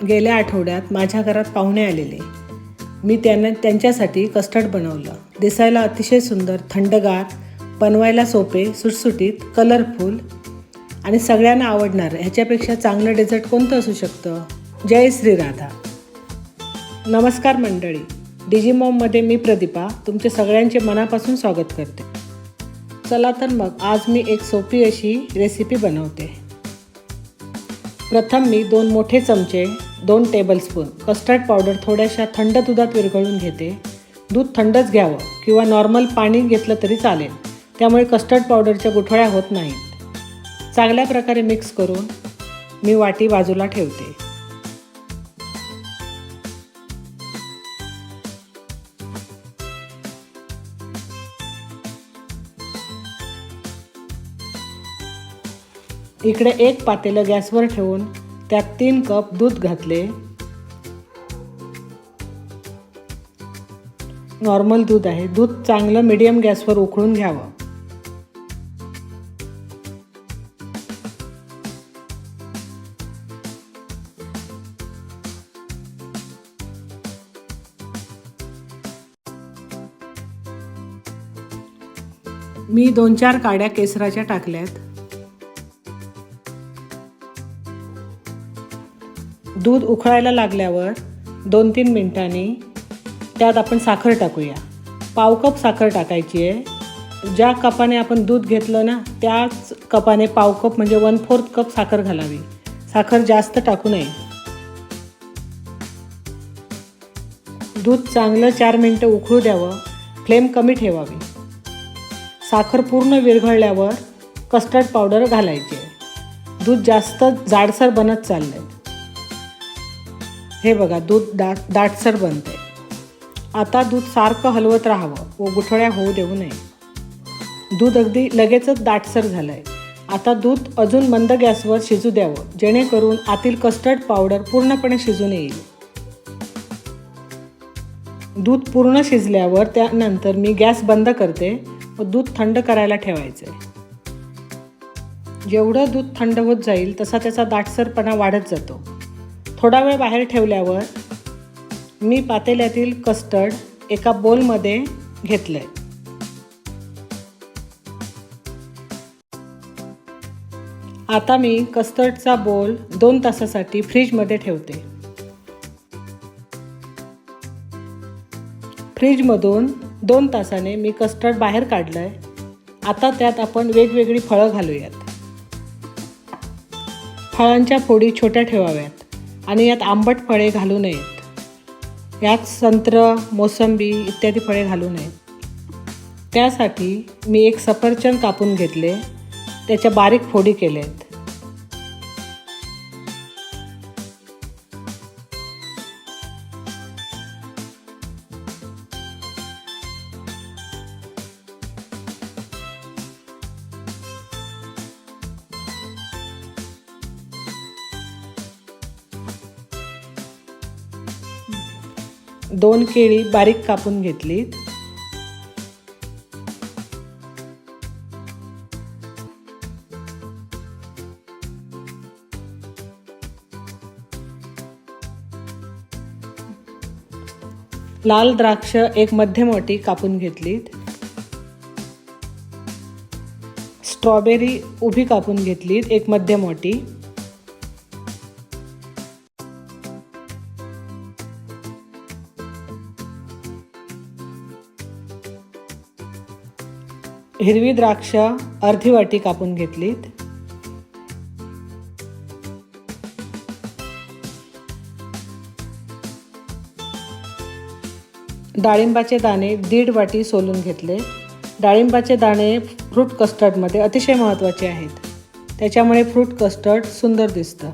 गेल्या आठवड्यात माझ्या घरात पाहुणे आलेले. मी त्यांच्यासाठी कस्टर्ड बनवलं. दिसायला अतिशय सुंदर, थंडगार, बनवायला सोपे, सुटसुटीत, कलरफुल आणि सगळ्यांना आवडणार. ह्याच्यापेक्षा चांगलं डेझर्ट कोणतं असू शकतं? जय श्री राधा. नमस्कार मंडळी, डिजिमॉममध्ये मी प्रदीपा तुमचे सगळ्यांचे मनापासून स्वागत करते. चला तर मग आज मी एक सोपी अशी रेसिपी बनवते. प्रथम मी 2 मोठे चमचे 2 टेबलस्पून कस्टर्ड पावडर थोड्याशा थंड दुधात विरघळून घेते. दूध थंडच घ्यावं किंवा नॉर्मल पाणी घेतलं तरी चालेल, त्यामुळे कस्टर्ड पावडरच्या गुठळ्या होत नाहीत. चांगल्या प्रकारे मिक्स करून मी वाटी बाजूला ठेवते. इकडे एक पातेलं गॅसवर ठेवून त्यात 3 कप दूध घातले. नॉर्मल दूध आहे. दूध चांगलं मीडियम गॅसवर उकळून घ्यावं. मी 2-4 काड्या केसराच्या टाकल्यात. दूध उकळायला लागल्यावर 2-3 मिनिटांनी त्यात आपण साखर टाकूया. पाव कप साखर टाकायची आहे. ज्या कपाने आपण दूध घेतलं ना, त्याच कपाने पाव कप म्हणजे 1/4 कप साखर घालावी. साखर जास्त टाकू नये. दूध चांगलं 4 मिनिटं उकळू द्यावं. फ्लेम कमी ठेवावी. साखर पूर्ण विरघळल्यावर कस्टर्ड पावडर घालायची आहे. दूध जास्त जाडसर बनत चाललंय. हे बघा, दूध दाटसर बनते. आता दूध सारखं हलवत राहावं व गुठळ्या होऊ देऊ नये. दूध अगदी लगेचच दाटसर झालंय. आता दूध अजून मंद गॅसवर शिजू द्यावं, जेणेकरून आतील कस्टर्ड पावडर पूर्णपणे शिजून येईल. दूध पूर्ण शिजल्यावर त्यानंतर मी गॅस बंद करते व दूध थंड करायला ठेवायचे. जेवढं दूध थंड होत जाईल तसा त्याचा दाटसरपणा वाढत जातो. थोडा वेळ बाहेर ठेवल्यावर मी पातेल्यातील कस्टर्ड एका बोलमध्ये घेतलंय. आता मी कस्टर्डचा बोल 2 तासासाठी फ्रीजमध्ये ठेवते. फ्रीजमधून 2 तासाने मी कस्टर्ड बाहेर काढलंय. आता त्यात आपण वेगवेगळी फळं घालूयात. फळांच्या फोडी छोट्या ठेवाव्यात आणि यात आंबट फळे घालू नयेत. यात संत्र, मोसंबी इत्यादी फळे घालू नयेत. त्यासाठी मी एक सफरचंद कापून घेतले. त्याच्या बारीक फोडी केल्यात. दोन केळी बारीक कापून घेतलीत. लाल द्राक्ष एक मध्यम वाटी कापून घेतलीत. स्ट्रॉबेरी उभी कापून घेतलीत एक मध्यम वाटी. हिरवी द्राक्ष अर्धी वाटी कापून घेतलीत. डाळिंबाचे दाणे 1.5 वाटी सोलून घेतले. डाळिंबाचे दाणे फ्रूट कस्टर्डमध्ये अतिशय महत्त्वाचे आहेत. त्याच्यामुळे फ्रूट कस्टर्ड सुंदर दिसतं.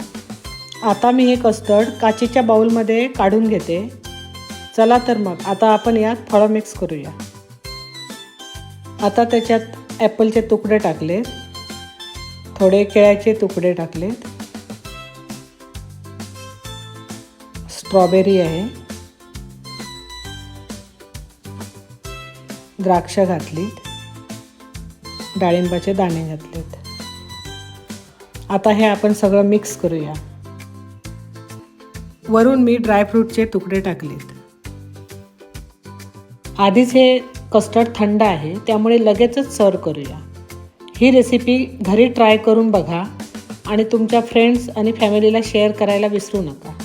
आता मी हे कस्टर्ड काचेच्या बाउलमध्ये काढून घेते. चला तर मग आता आपण यात फळं मिक्स करूया. आता त्याच्यात ॲपलचे तुकडे टाकले. थोडे केळ्याचे तुकडे टाकलेत. स्ट्रॉबेरी आहे. द्राक्ष घातलीत. डाळिंबाचे दाणे घातलेत. आता हे आपण सगळं मिक्स करूया. वरून मी ड्रायफ्रूटचे तुकडे टाकलेत. आधीच हे कस्टर्ड थंड आहे, त्यामुळे लगेचच सर्व करूया. ही रेसिपी घरी ट्राय करून बघा आणि तुमच्या फ्रेंड्स आणि फॅमिलीला शेअर करायला विसरू नका.